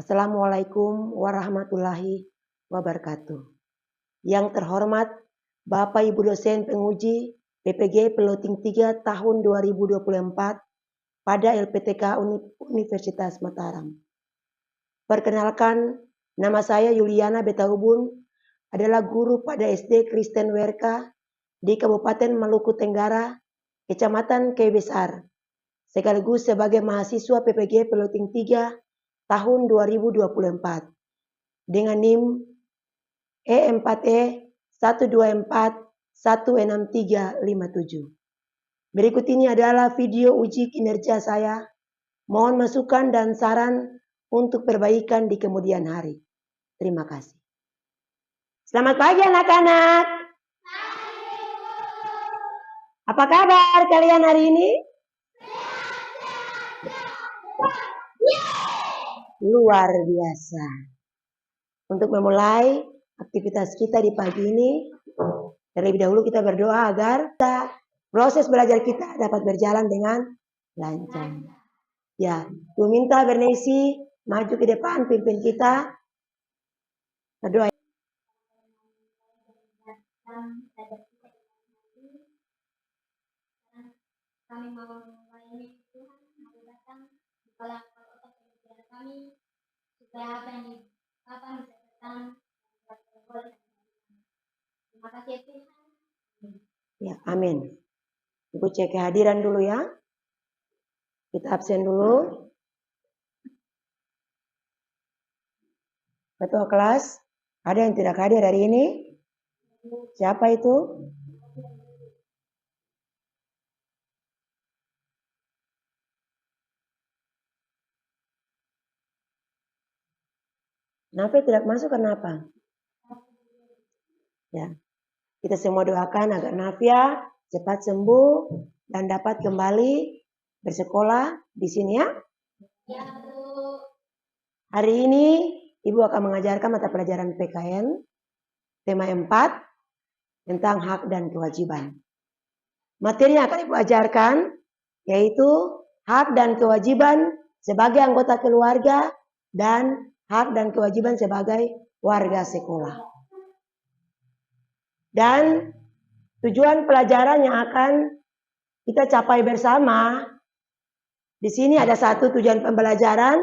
Assalamualaikum warahmatullahi wabarakatuh. Yang terhormat Bapak Ibu dosen penguji PPG Peloting 3 tahun 2024 pada LPTK Universitas Mataram. Perkenalkan, nama saya Yuliana Betaubun, adalah guru pada SD Kristen WRK di Kabupaten Maluku Tenggara, Kecamatan Kebesar, sekaligus sebagai mahasiswa PPG Peloting 3 tahun 2024 dengan NIM E4E 1241637. Berikut ini adalah video uji kinerja saya. Mohon masukan dan saran untuk perbaikan di kemudian hari. Terima kasih. Selamat pagi anak-anak. Apa kabar kalian hari ini? Luar biasa. Untuk memulai aktivitas kita di pagi ini, terlebih dahulu kita berdoa agar proses belajar kita dapat berjalan dengan lancar. Ya, ku minta Bernesi maju ke depan, pimpin kita. Berdoa. Kami mau melayani Tuhan, mari datang bukalah otak pikiran kami supaya apa yang bisa datang. Terima kasih Tuhan. Ya, amin. Ibu cek kehadiran dulu ya. Kita absen dulu. Ketua kelas, ada yang tidak hadir hari ini? Siapa itu? Kenapa tidak masuk? Kenapa? Ya, kita semua doakan agar Nafia cepat sembuh dan dapat kembali bersekolah di sini ya. Ya, Bu. Hari ini Ibu akan mengajarkan mata pelajaran PKN tema 4 tentang hak dan kewajiban. Materi yang akan Ibu ajarkan yaitu hak dan kewajiban sebagai anggota keluarga dan hak dan kewajiban sebagai warga sekolah. Dan tujuan pelajaran yang akan kita capai bersama, di sini ada satu tujuan pembelajaran,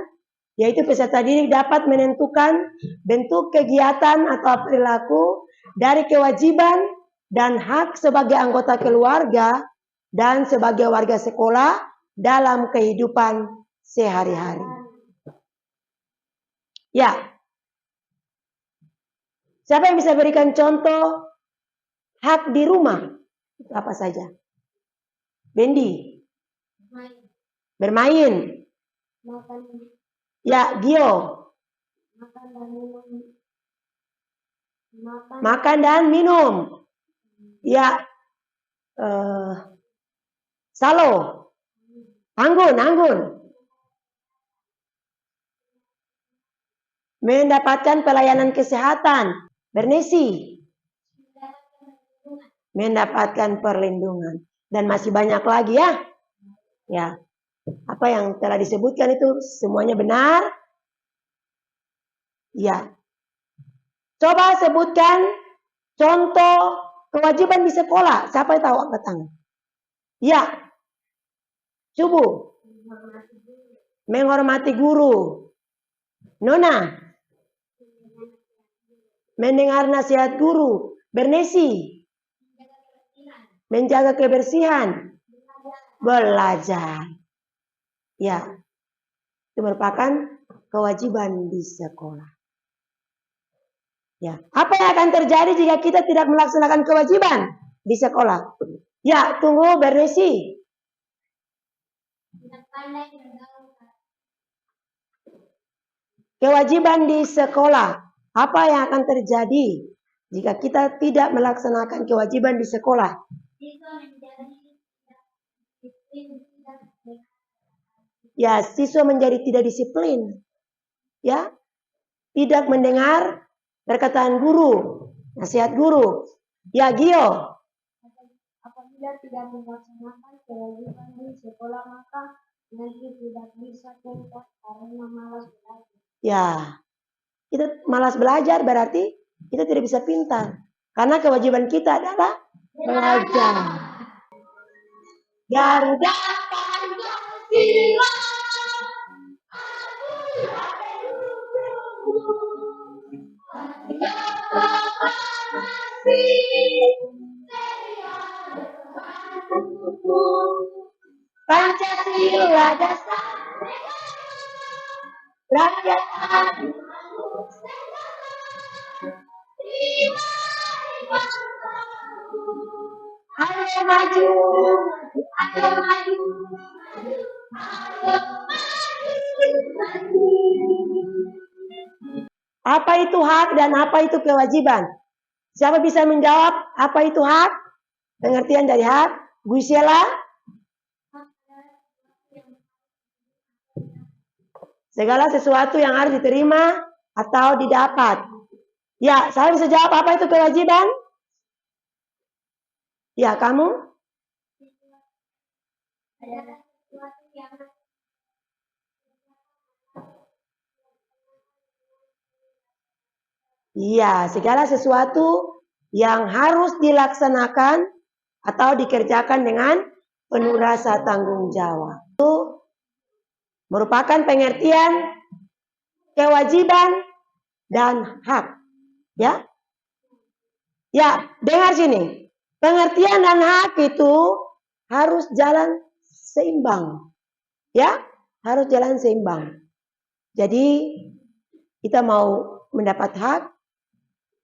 yaitu peserta didik dapat menentukan bentuk kegiatan atau perilaku dari kewajiban dan hak sebagai anggota keluarga dan sebagai warga sekolah dalam kehidupan sehari-hari. Ya, siapa yang bisa berikan contoh hak di rumah? Apa saja? Bendi. Bermain. Ya, Gio. Makan dan minum. Ya, Salo. Anggun. Mendapatkan pelayanan kesehatan. Bernesi. Mendapatkan perlindungan. Dan masih banyak lagi ya. Ya. Apa yang telah disebutkan itu semuanya benar? Ya. Coba sebutkan contoh kewajiban di sekolah. Siapa yang tahu angkat tangan? Ya. Subuh. Menghormati guru. Nona. Mendengar nasihat guru. Bernesi. Menjaga kebersihan. Belajar. Ya. Itu merupakan kewajiban di sekolah. Ya. Apa yang akan terjadi jika kita tidak melaksanakan kewajiban di sekolah? Ya, tunggu Bernesi. Kewajiban di sekolah. Apa yang akan terjadi jika kita tidak melaksanakan kewajiban di sekolah? Ya, siswa menjadi tidak disiplin. Ya, tidak mendengar perkataan guru, nasihat guru. Ya, Gio. Apabila tidak melaksanakan kewajiban di sekolah, maka nanti tidak bisa tuntas karena malas belajar. Ya, kita malas belajar berarti kita tidak bisa pintar. Karena kewajiban kita adalah belajar. Garuda Pancasila. Pancasila dasar rakyat adil. Ayo maju, ayo maju, Apa itu hak dan apa itu kewajiban? Siapa bisa menjawab apa itu hak? Pengertian dari hak? Bu Sheila? Segala sesuatu yang harus diterima atau didapat. Ya, saya bisa jawab apa itu kewajiban? Ya, kamu? Iya, segala sesuatu yang harus dilaksanakan atau dikerjakan dengan penuh rasa tanggung jawab. Itu merupakan pengertian kewajiban dan hak. Ya? Ya, dengar sini. Pengertian dan hak itu harus jalan seimbang. Ya, harus jalan seimbang. Jadi, kita mau mendapat hak,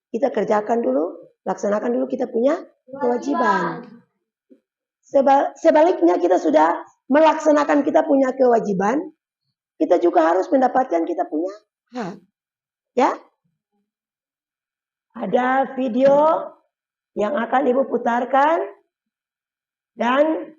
kita kerjakan dulu, laksanakan dulu kita punya kewajiban. Sebaliknya kita sudah melaksanakan kita punya kewajiban, kita juga harus mendapatkan kita punya hak. Ya? Ada video yang akan Ibu putarkan dan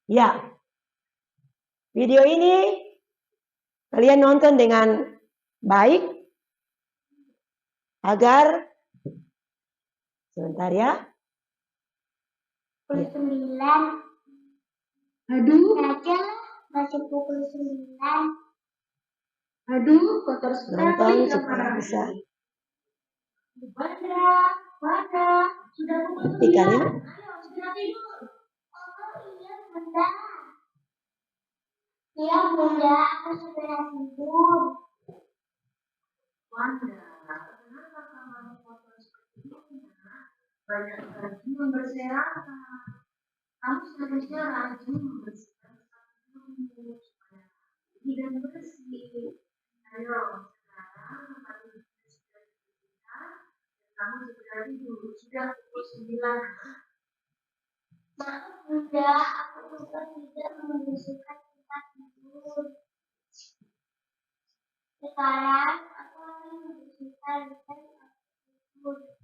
ya, video ini kalian nonton dengan baik agar sebentar ya. Pukul 9. Aduh, Aja masih pukul 9. aduh, kotor sekali Nonton supaya kamar. bisa Wanda, sudah pukul buktikan ya. 9. Ayo, segera tidur. Oh iya bunda. Iya bunda, aku sudah tidur. Wanda, kenapa kamarmu kotor seperti ini? Banyak lagi yang berserakan. Kamu seharusnya rajin membersihkan kamarmu supaya rapi dan bersih. Ayo, sekarang tempat tidur sudah dipindahkan dan kamu segera tidur. Sudah pukul 9. Maaf bunda, aku lupa tidak membersihkan tempat tidur. Sekarang aku akan membersihkan tempat tidur.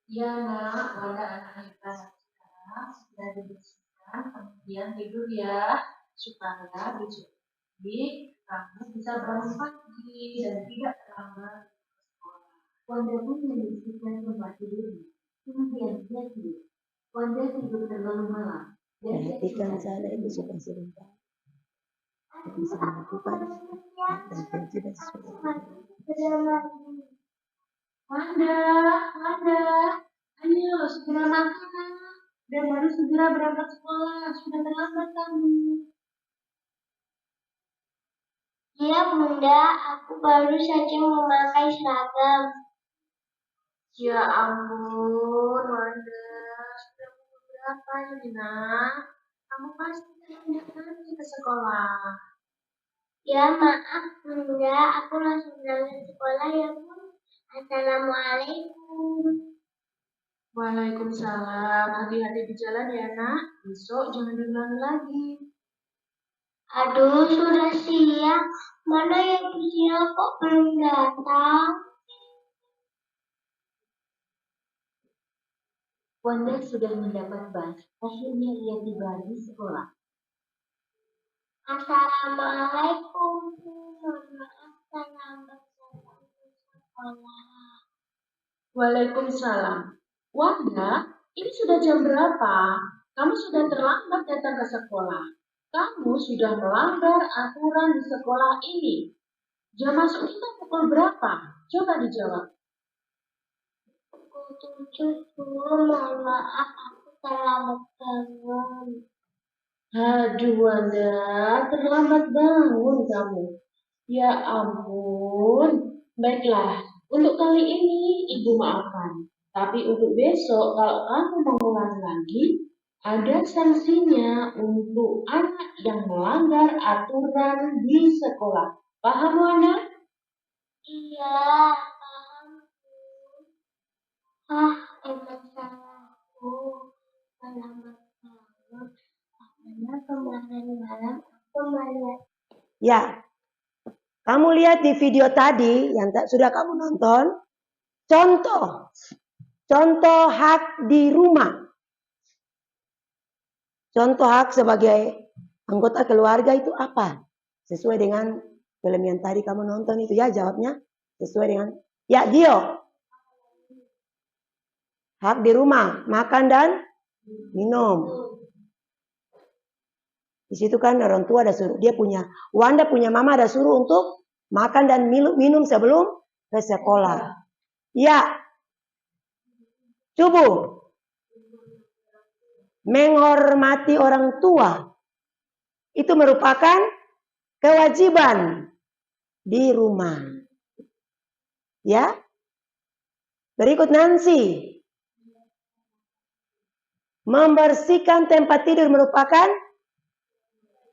Ya nak, Wanda anak kita sekarang sudah dibersihkan, kemudian tidur ya, supaya besok pagi kamu bisa bangun pagi dan tidak terlambat ke sekolah. Wanda pun membersihkan tempat tidurnya, kemudian dia tidur. Wanda tidur terlalu malam. Perhatikan sana itu sudah sebentar. Bisa melakukan dan kewajiban sesuai. Wanda, ayo segera makan dan baru segera berangkat sekolah. Sudah terlambat kamu. Iya bunda, aku baru saja memakai seragam. Ya ampun, Wanda. Sudah pukul berapa ini, nak? Kamu pasti tidak nanti ke sekolah. Ya maaf bunda, aku langsung berangkat sekolah ya bun. Assalamualaikum. Waalaikumsalam. Hati-hati di jalan ya, nak. Besok jangan diulangi lagi. Aduh, sudah siang. Mana yang siang kok belum datang? Wanda sudah mendapat bus. Akhirnya ia tiba di sekolah. Assalamualaikum. Mohon maaf terlambat datang ke sekolah. Waalaikumsalam. Wanda, ini sudah jam berapa? Kamu sudah terlambat datang ke sekolah. Kamu sudah melanggar aturan di sekolah ini. Jam masuk kita pukul berapa? Coba dijawab. Pukul 7. Mohon maaf aku terlambat bangun. Aduh Wanda, terlambat bangun kamu. Ya ampun. Baiklah, untuk kali ini Ibu maafkan. Tapi untuk besok kalau kamu mengulang lagi, ada sanksinya untuk anak yang melanggar aturan di sekolah. Paham Wanda? Iya, paham. Emang salahku terlambat bangun. Karena kemarin malam aku melihat. Ya, kamu lihat di video tadi yang sudah kamu nonton, contoh hak di rumah. Contoh hak sebagai anggota keluarga itu apa? Sesuai dengan film yang tadi kamu nonton itu ya jawabnya. Sesuai dengan, ya Gio. Hak di rumah, makan dan minum. Di situ kan orang tua ada suruh, Wanda punya mama ada suruh untuk makan dan minum sebelum ke sekolah. Ya. Subuh. Menghormati orang tua. Itu merupakan kewajiban di rumah. Ya. Berikut Nancy. Membersihkan tempat tidur merupakan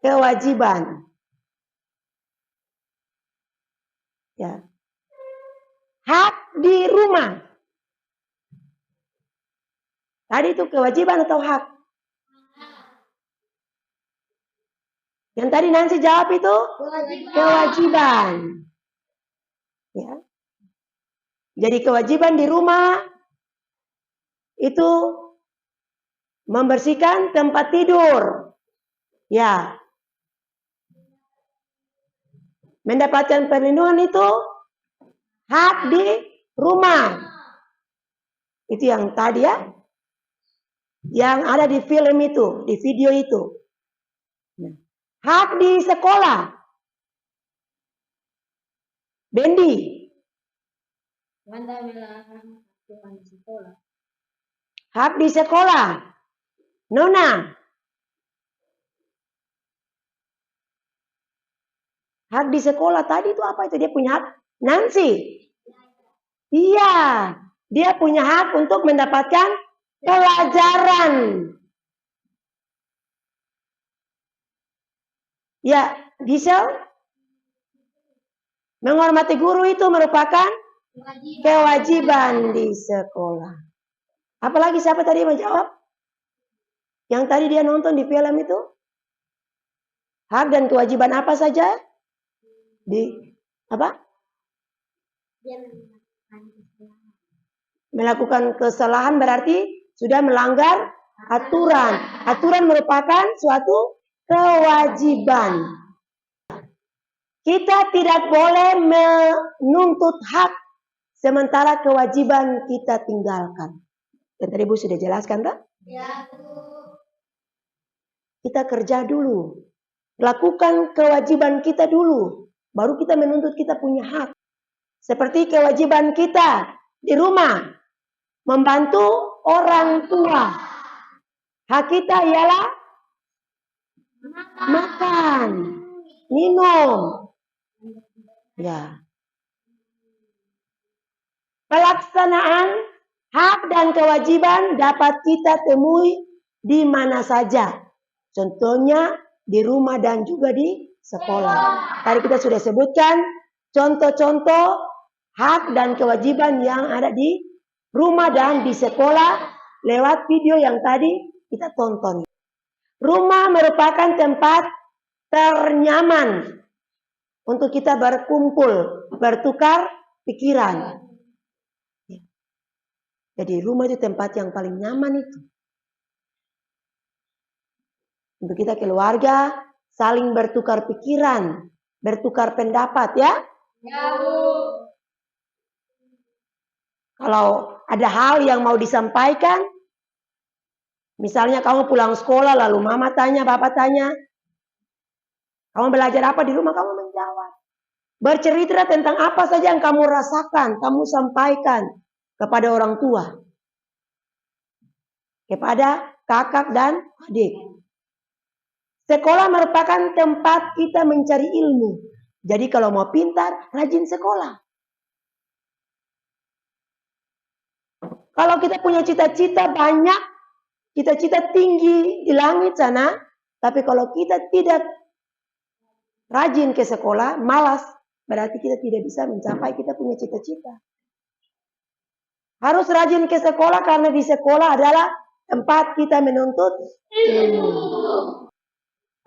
kewajiban. Ya. Hak di rumah. Tadi itu kewajiban atau hak? Yang tadi Nancy jawab itu kewajiban. Ya. Jadi kewajiban di rumah itu membersihkan tempat tidur. Ya. Mendapatkan perlindungan itu hak di rumah. Itu yang tadi ya. Yang ada di film itu, di video itu. Hak di sekolah. Bendi. Hak di sekolah. Nona. Hak di sekolah tadi itu apa itu? Dia punya hak. Nancy. Iya. Dia punya hak untuk mendapatkan pelajaran. Ya, Gisel. Menghormati guru itu merupakan kewajiban di sekolah. Apalagi siapa tadi menjawab? Yang tadi dia nonton di film itu? Hak dan kewajiban apa saja? Melakukan kesalahan berarti sudah melanggar aturan. Aturan merupakan suatu kewajiban. Kita tidak boleh menuntut hak sementara kewajiban kita tinggalkan. Yang tadi Bu sudah jelaskan tak? Ya, Bu. Kita kerja dulu. Lakukan kewajiban kita dulu. Baru kita menuntut kita punya hak. Seperti kewajiban kita di rumah. Membantu orang tua. Hak kita ialah makan, minum. Ya. Pelaksanaan hak dan kewajiban dapat kita temui di mana saja. Contohnya di rumah dan juga di sekolah. Tadi kita sudah sebutkan contoh-contoh hak dan kewajiban yang ada di rumah dan di sekolah lewat video yang tadi kita tonton. Rumah merupakan tempat ternyaman untuk kita berkumpul, bertukar pikiran. Jadi rumah itu tempat yang paling nyaman itu. Untuk kita keluarga saling bertukar pikiran, bertukar pendapat ya. Ya, Bu. Kalau ada hal yang mau disampaikan, misalnya kamu pulang sekolah lalu mama tanya, bapak tanya, kamu belajar apa di rumah, kamu menjawab. Bercerita tentang apa saja yang kamu rasakan, kamu sampaikan kepada orang tua, kepada kakak dan adik. Sekolah merupakan tempat kita mencari ilmu. Jadi kalau mau pintar, rajin sekolah. Kalau kita punya cita-cita banyak, cita-cita tinggi di langit sana, tapi kalau kita tidak rajin ke sekolah, malas, berarti kita tidak bisa mencapai kita punya cita-cita. Harus rajin ke sekolah karena di sekolah adalah tempat kita menuntut ilmu.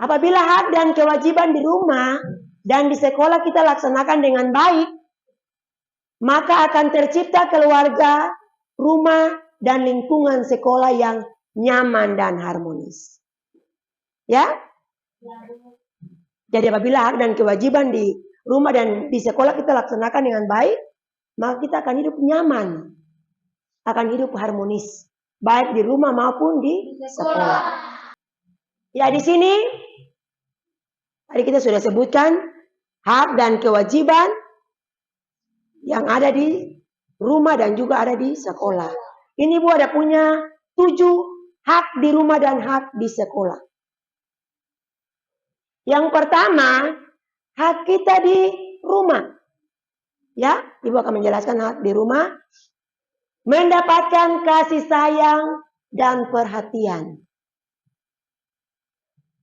Apabila hak dan kewajiban di rumah dan di sekolah kita laksanakan dengan baik, maka akan tercipta keluarga, rumah, dan lingkungan sekolah yang nyaman dan harmonis. Ya? Jadi apabila hak dan kewajiban di rumah dan di sekolah kita laksanakan dengan baik, maka kita akan hidup nyaman, akan hidup harmonis, baik di rumah maupun di sekolah. Ya, di sini tadi kita sudah sebutkan hak dan kewajiban yang ada di rumah dan juga ada di sekolah. Ini Bu ada punya 7 hak di rumah dan hak di sekolah. Yang pertama, hak kita di rumah. Ya, Ibu akan menjelaskan hak di rumah. Mendapatkan kasih sayang dan perhatian.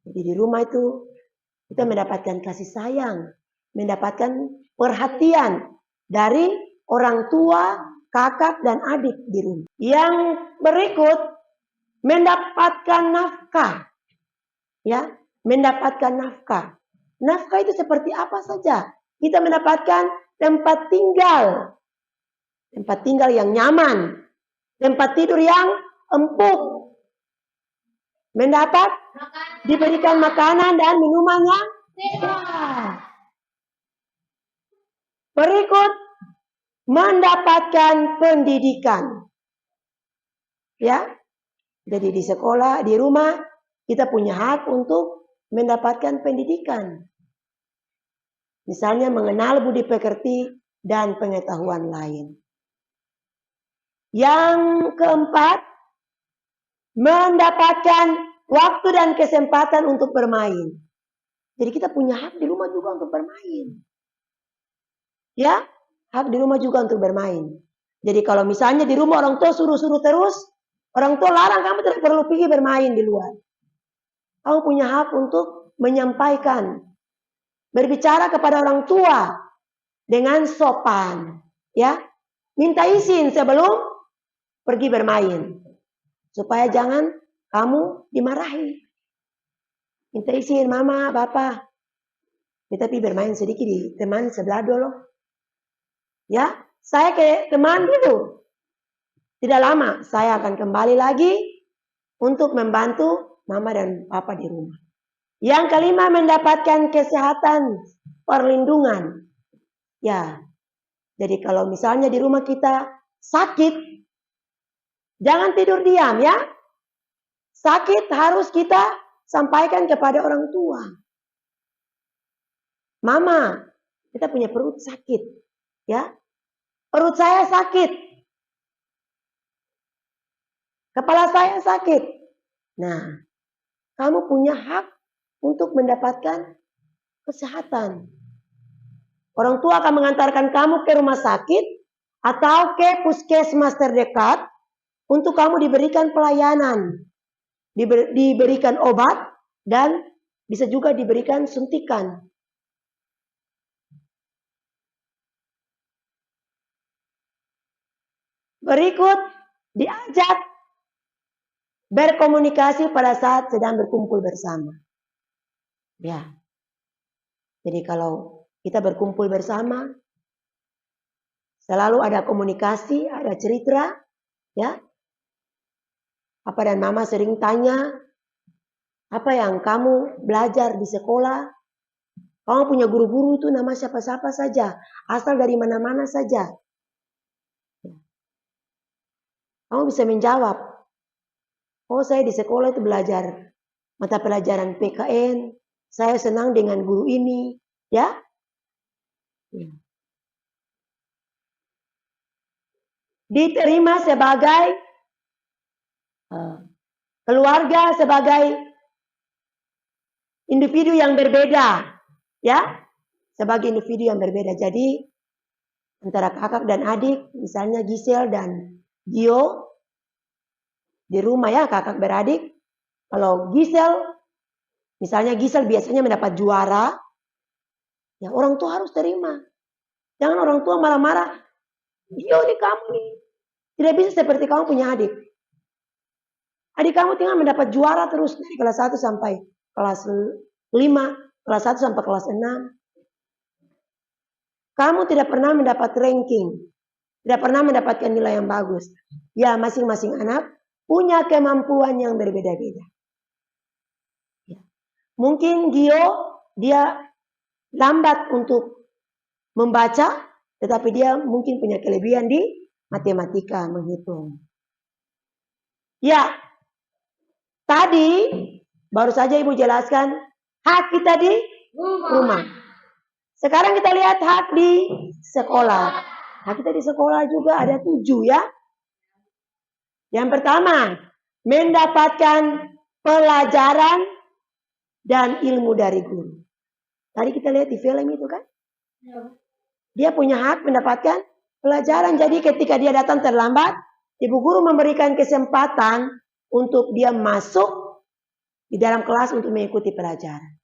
Jadi di rumah itu kita mendapatkan kasih sayang, mendapatkan perhatian dari orang tua, kakak, dan adik di rumah. Yang berikut, mendapatkan nafkah. Ya, mendapatkan nafkah. Nafkah itu seperti apa saja? Kita mendapatkan tempat tinggal. Tempat tinggal yang nyaman. Tempat tidur yang empuk. Diberikan makanan dan minuman yang sehat. Berikut, mendapatkan pendidikan. Ya. Jadi di sekolah, di rumah, kita punya hak untuk mendapatkan pendidikan. Misalnya mengenal budi pekerti dan pengetahuan lain. Yang keempat, mendapatkan waktu dan kesempatan untuk bermain. Jadi kita punya hak di rumah juga untuk bermain. Ya, hak di rumah juga untuk bermain. Jadi kalau misalnya di rumah orang tua suruh-suruh terus, orang tua larang, kamu tidak perlu pergi bermain di luar. Kamu punya hak untuk menyampaikan, berbicara kepada orang tua dengan sopan, ya. Minta izin sebelum pergi bermain. Supaya jangan kamu dimarahi. Minta izin, mama, bapak. Tapi bermain sedikit di teman sebelah dulu. Ya, saya ke teman dulu. Tidak lama, saya akan kembali lagi untuk membantu mama dan papa di rumah. Yang kelima, mendapatkan kesehatan, perlindungan. Ya, jadi kalau misalnya di rumah kita sakit, jangan tidur diam ya. Sakit harus kita sampaikan kepada orang tua. Mama, kita punya perut sakit. Ya, perut saya sakit. Kepala saya sakit. Nah, kamu punya hak untuk mendapatkan kesehatan. Orang tua akan mengantarkan kamu ke rumah sakit atau ke puskesmas terdekat untuk kamu diberikan pelayanan. Diberikan obat dan bisa juga diberikan suntikan. Berikut, diajak berkomunikasi pada saat sedang berkumpul bersama. Ya. Jadi kalau kita berkumpul bersama, selalu ada komunikasi, ada cerita, ya. Papa dan mama sering tanya, Apa yang kamu belajar di sekolah, kamu punya guru-guru itu nama siapa-siapa saja, asal dari mana-mana saja. Kamu bisa menjawab, oh saya di sekolah itu belajar mata pelajaran PKN, saya senang dengan guru ini, ya. Diterima sebagai keluarga, sebagai individu yang berbeda, ya, sebagai individu yang berbeda. Jadi antara kakak dan adik, misalnya Gisel dan Gio di rumah ya, kakak beradik. Kalau Gisel, misalnya Gisel biasanya mendapat juara, ya orang tua harus terima. Jangan orang tua marah-marah, Gio nih kamu nih, tidak bisa seperti kamu punya adik. Adik kamu tinggal mendapat juara terus dari kelas 1 sampai kelas 5, kelas 1 sampai kelas 6. Kamu tidak pernah mendapat ranking, tidak pernah mendapatkan nilai yang bagus. Ya, masing-masing anak punya kemampuan yang berbeda-beda. Ya. Mungkin Gio, dia lambat untuk membaca, tetapi dia mungkin punya kelebihan di matematika, menghitung. Ya, tadi baru saja Ibu jelaskan hak kita di rumah. Sekarang kita lihat hak di sekolah. Hak kita di sekolah juga ada 7 ya. Yang pertama, mendapatkan pelajaran dan ilmu dari guru. Tadi kita lihat di film itu kan. Dia punya hak mendapatkan pelajaran. Jadi ketika dia datang terlambat, ibu guru memberikan kesempatan untuk dia masuk di dalam kelas untuk mengikuti pelajaran.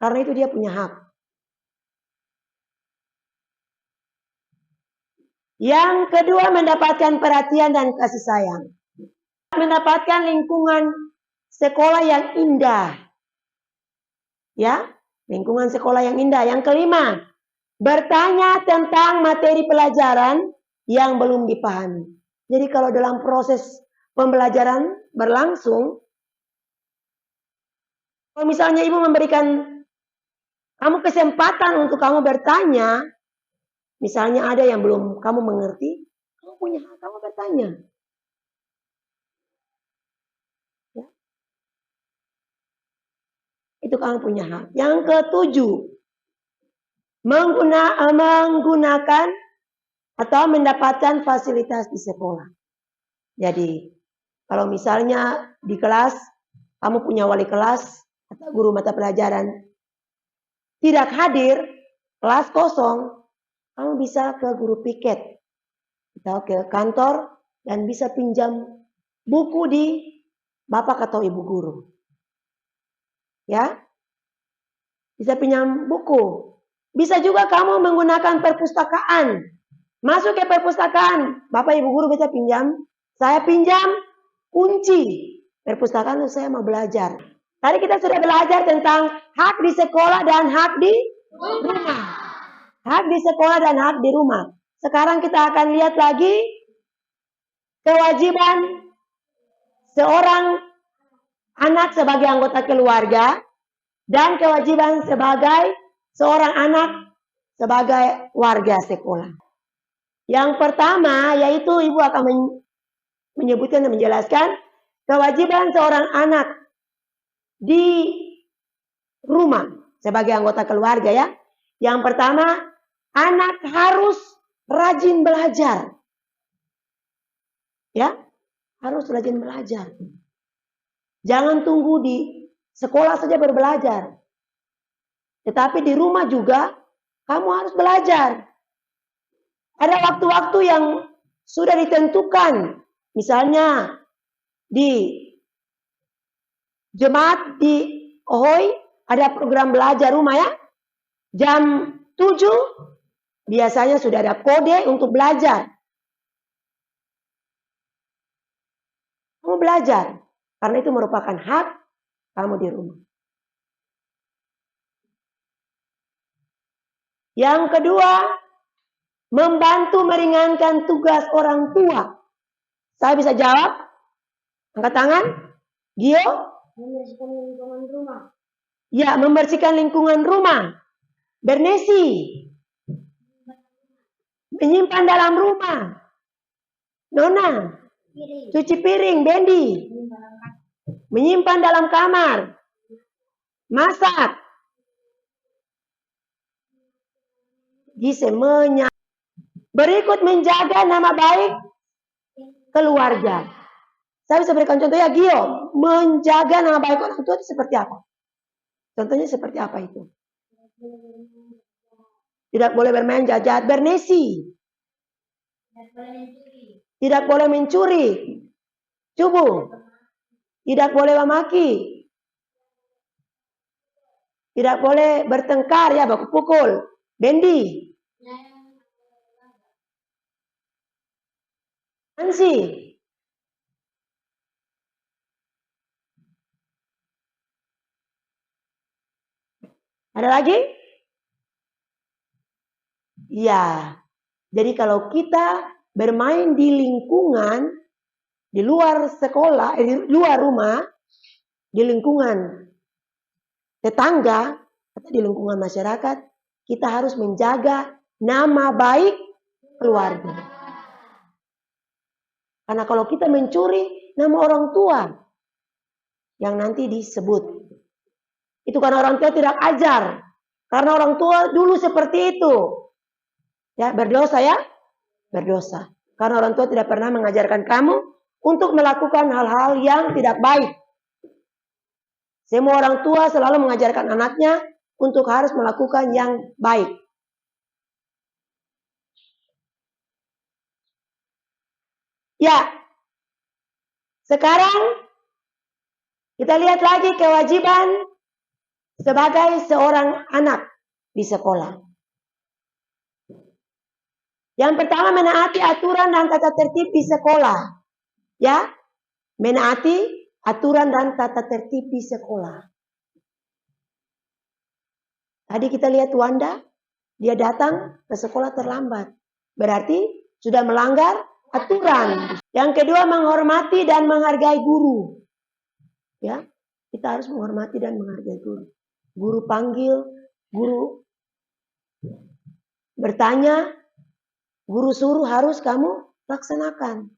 Karena itu dia punya hak. Yang kedua, mendapatkan perhatian dan kasih sayang. Mendapatkan lingkungan sekolah yang indah. Ya, lingkungan sekolah yang indah. Yang kelima, bertanya tentang materi pelajaran yang belum dipahami. Jadi kalau dalam proses pembelajaran berlangsung, kalau misalnya ibu memberikan kamu kesempatan untuk kamu bertanya, misalnya ada yang belum kamu mengerti, kamu punya hak, kamu bertanya. Ya. Itu kamu punya hak. Yang ketujuh, menggunakan atau mendapatkan fasilitas di sekolah. Jadi, kalau misalnya di kelas, kamu punya wali kelas atau guru mata pelajaran tidak hadir, kelas kosong, kamu bisa ke guru piket atau ke kantor dan bisa pinjam buku di bapak atau ibu guru. Ya, bisa pinjam buku. Bisa juga kamu menggunakan perpustakaan. Masuk ke perpustakaan, bapak ibu guru bisa pinjam. Saya pinjam kunci perpustakaan untuk saya mau belajar. Tadi kita sudah belajar tentang hak di sekolah dan hak di rumah. Hak di sekolah dan hak di rumah. Sekarang kita akan lihat lagi kewajiban seorang anak sebagai anggota keluarga dan kewajiban sebagai seorang anak sebagai warga sekolah. Yang pertama yaitu ibu akan menyebutkan dan menjelaskan kewajiban seorang anak di rumah sebagai anggota keluarga ya. Yang pertama, anak harus rajin belajar. Ya, harus rajin belajar. Jangan tunggu di sekolah saja berbelajar. Tetapi di rumah juga kamu harus belajar. Ada waktu-waktu yang sudah ditentukan. Misalnya di jemaat di Ohoi ada program belajar rumah ya. Jam 7 biasanya sudah ada kode untuk belajar. Kamu belajar. Karena itu merupakan hak kamu di rumah. Yang kedua, membantu meringankan tugas orang tua. Saya bisa jawab? Angkat tangan. Gio? Membersihkan lingkungan rumah. Ya, membersihkan lingkungan rumah. Bernesi. Menyimpan dalam rumah. Nona. Piring. Cuci piring. Bendi. Menyimpan dalam kamar. Masak. Gisemenya. Berikut menjaga nama baik keluarga. Saya bisa berikan contoh ya, Gio. Menjaga nama baik orang tua itu seperti apa? Contohnya seperti apa itu? Tidak boleh bermain jahat, bernesi. Tidak boleh mencuri. Cubu. Tidak boleh memaki. Tidak boleh bertengkar ya, baku pukul. Bendi. Nansi. Ada lagi? Ya. Jadi kalau kita bermain di lingkungan, di luar sekolah, di luar rumah, di lingkungan tetangga, atau di lingkungan masyarakat, kita harus menjaga nama baik keluarga. Karena kalau kita mencuri nama orang tua yang nanti disebut. Itu karena orang tua tidak ajar. Karena orang tua dulu seperti itu. Ya, berdosa ya? Berdosa. Karena orang tua tidak pernah mengajarkan kamu untuk melakukan hal-hal yang tidak baik. Semua orang tua selalu mengajarkan anaknya untuk harus melakukan yang baik. Ya, sekarang kita lihat lagi kewajiban sebagai seorang anak di sekolah. Yang pertama, menaati aturan dan tata tertib di sekolah. Ya, menaati aturan dan tata tertib di sekolah. Tadi kita lihat Wanda, dia datang ke sekolah terlambat. Berarti sudah melanggar aturan. Yang kedua, menghormati dan menghargai guru. Ya, kita harus menghormati dan menghargai guru. Guru panggil, guru bertanya, guru suruh harus kamu laksanakan.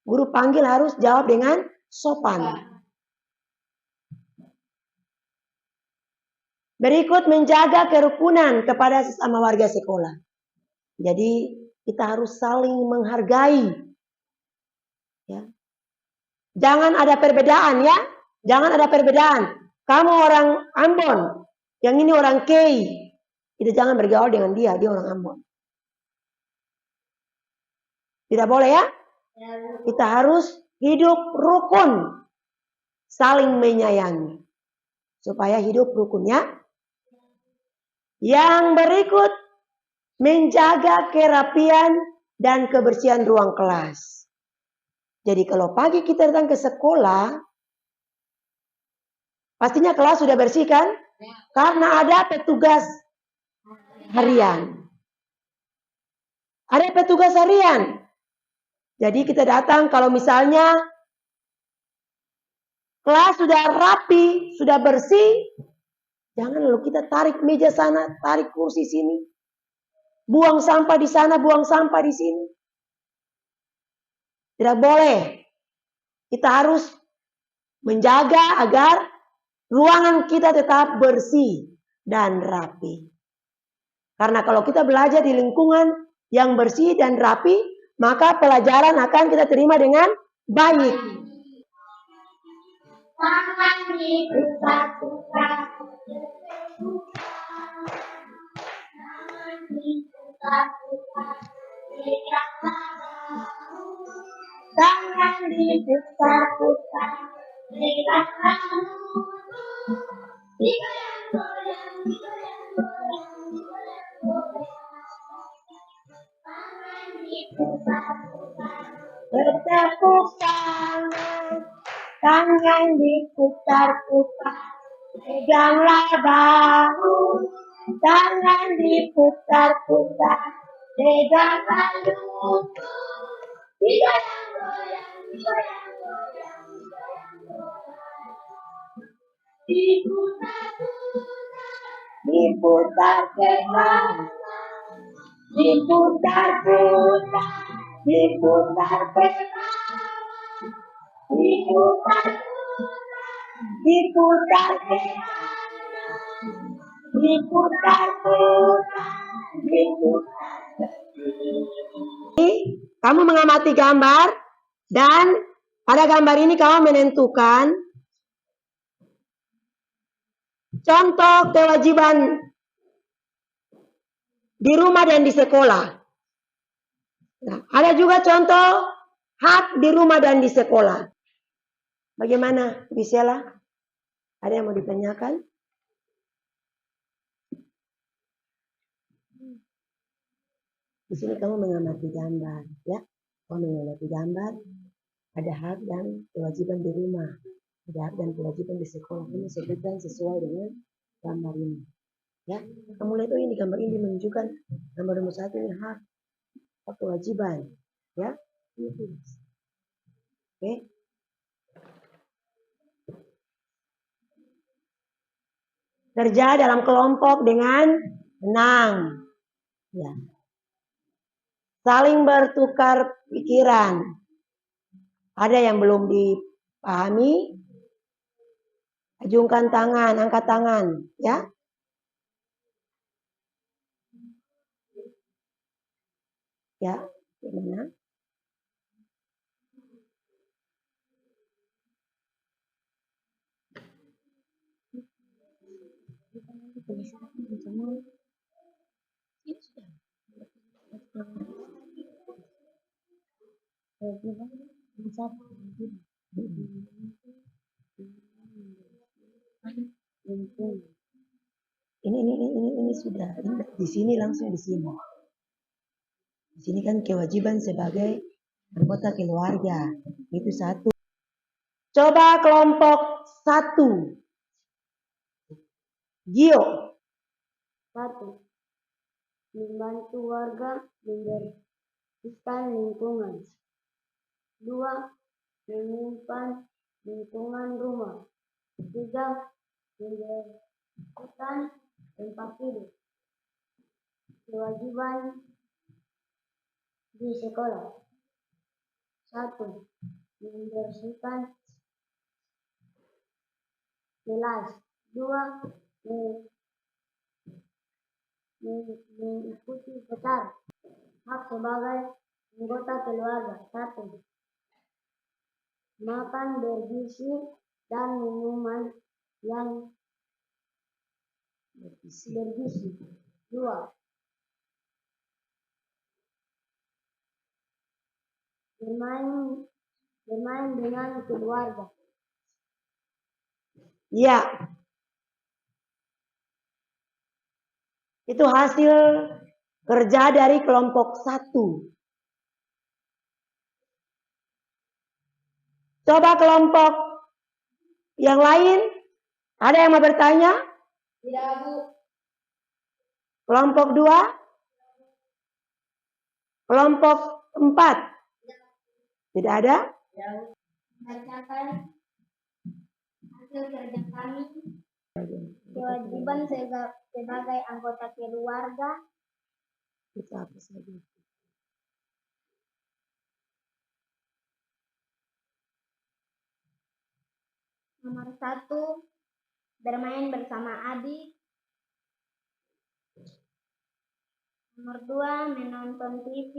Guru panggil harus jawab dengan sopan. Berikut menjaga kerukunan kepada sesama warga sekolah. Jadi kita harus saling menghargai. Ya. Jangan ada perbedaan ya. Jangan ada perbedaan. Kamu orang Ambon, yang ini orang Kei. Kita jangan bergaul dengan dia orang Ambon. Tidak boleh ya. Kita harus hidup rukun. Saling menyayangi. Supaya hidup rukunnya. Yang berikut, menjaga kerapian dan kebersihan ruang kelas. Jadi kalau pagi kita datang ke sekolah, pastinya kelas sudah bersih kan? Karena ada petugas harian. Ada petugas harian. Jadi kita datang kalau misalnya kelas sudah rapi, sudah bersih, jangan lalu kita tarik meja sana, tarik kursi sini. Buang sampah di sana, buang sampah di sini. Tidak boleh. Kita harus menjaga agar ruangan kita tetap bersih dan rapi. Karena kalau kita belajar di lingkungan yang bersih dan rapi, maka pelajaran akan kita terima dengan baik. Tangan diputar-putar, tangan diputar-putar, tangan diputar-putar, Bertepuk tangan, tangan diputar-putar, peganglah bahu, tangan diputar-putar, peganglah lutut, digoyang-goyang, digoyang-goyang, digoyang-goyang. diputar ke kanan, diputar-putar, diputar ke kanan, diputar-putar, diputar ke kanan, diputar-putar, diputar ke kiri. Kamu mengamati gambar dan pada gambar ini kamu menentukan contoh kewajiban di rumah dan di sekolah. Nah, ada juga contoh hak di rumah dan di sekolah. Bagaimana, Bisela? Ada yang mau ditanyakan? Di sini kamu mengamati gambar, ya. Kamu mengamati gambar, ada hak dan kewajiban di rumah, ada hak dan kewajiban di sekolah. Ini sebutkan sesuai dengan gambar ini. Ya, kamu lihat ini gambar ini menunjukkan nomor 1 ini hak kewajiban, ya. Oke. Kerja dalam kelompok dengan tenang, ya. Saling bertukar pikiran. Ada yang belum dipahami, ajungkan tangan, angkat tangan, ya. Ya, gimana? Ini sudah ini, di sini langsung di sini. Di sini kan kewajiban sebagai anggota keluarga itu 1. Coba kelompok 1. Gio. 1. Membantu warga membersihkan lingkungan. 2. Menyimpan lingkungan rumah. 3. Membersihkan tempat tidur. Kewajiban di sekolah. 1. Membersihkan kelas. 2. Mengikuti petar. Hak sebagai anggota keluarga. 1. Makan bergizi dan minuman yang bergizi. 2. Bermain dengan keluarga. Ya. Itu hasil kerja dari kelompok 1. Coba kelompok yang lain, ada yang mau bertanya? Tidak, Bu. Kelompok 2? Kelompok 4? Tidak ada? Bacakan hasil kerja kami. Kewajiban sebagai anggota keluarga. Itu apa saja? Nomor 1, bermain bersama adik. Nomor 2, menonton TV.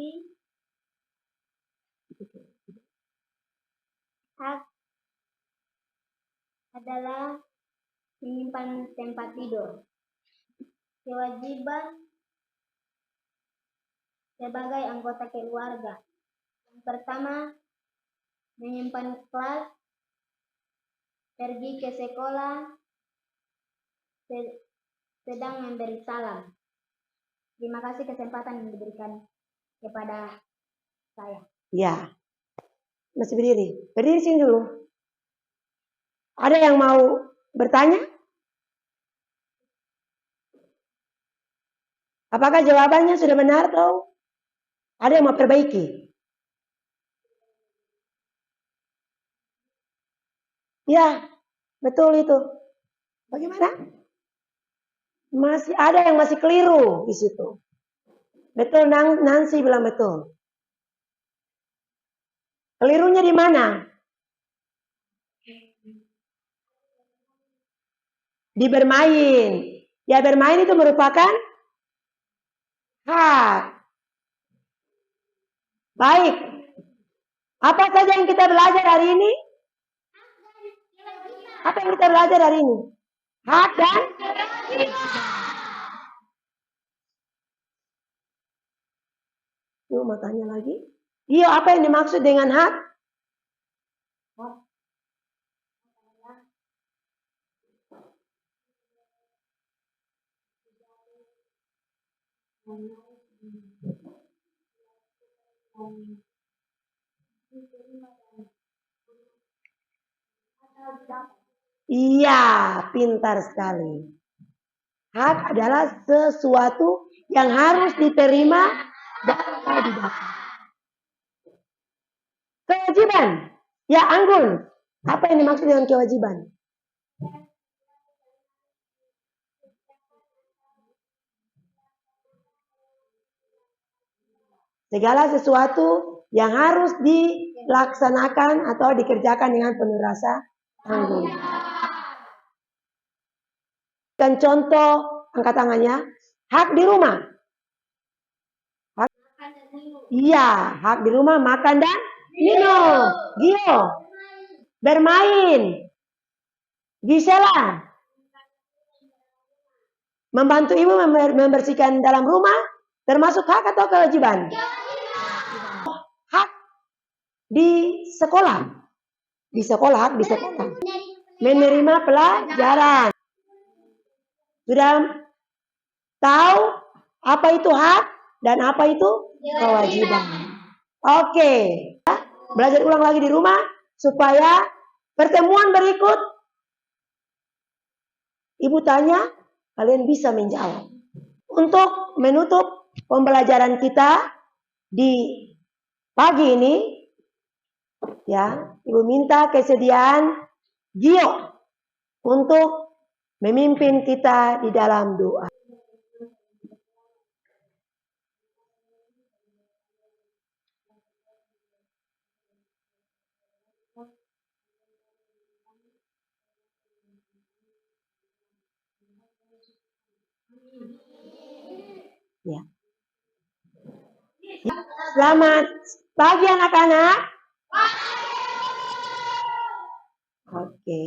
Hak adalah menyimpan tempat tidur. Kewajiban sebagai anggota keluarga. Yang pertama, menyimpan kelas, pergi ke sekolah, sedang memberi salam. Terima kasih kesempatan yang diberikan kepada saya. Ya. Masih berdiri. Berdiri sini dulu. Ada yang mau bertanya? Apakah jawabannya sudah benar atau ada yang mau perbaiki? Ya, betul itu. Bagaimana? Masih ada yang masih keliru di situ. Betul, Nancy bilang betul. Kelirunya di mana? Di bermain. Ya, bermain itu merupakan hak. Baik. Apa saja yang kita belajar hari ini? Apa yang kita belajar hari ini? Hak dan Yuk, mau tanya lagi. Iya, apa yang dimaksud dengan hak? Iya, pintar sekali. Hak adalah sesuatu yang harus diterima dan didapat. Kewajiban. Ya, Anggun. Apa yang dimaksud dengan kewajiban? Segala sesuatu yang harus dilaksanakan atau dikerjakan dengan penuh rasa tanggung. Dan contoh, angkat tangannya, hak di rumah. Hak, iya, hak di rumah makan dan minum. Gio, bermain. Gisela, membantu ibu membersihkan dalam rumah, termasuk hak atau kewajiban? Hak di sekolah. Di sekolah, hak di sekolah. Menerima pelajaran. Sudah tahu apa itu hak dan apa itu kewajiban. Oke. Belajar ulang lagi di rumah supaya pertemuan berikut ibu tanya, kalian bisa menjawab. Untuk menutup pembelajaran kita di pagi ini, ya, ibu minta kesediaan Gio untuk memimpin kita di dalam doa. Ya. Selamat pagi anak-anak. Oke.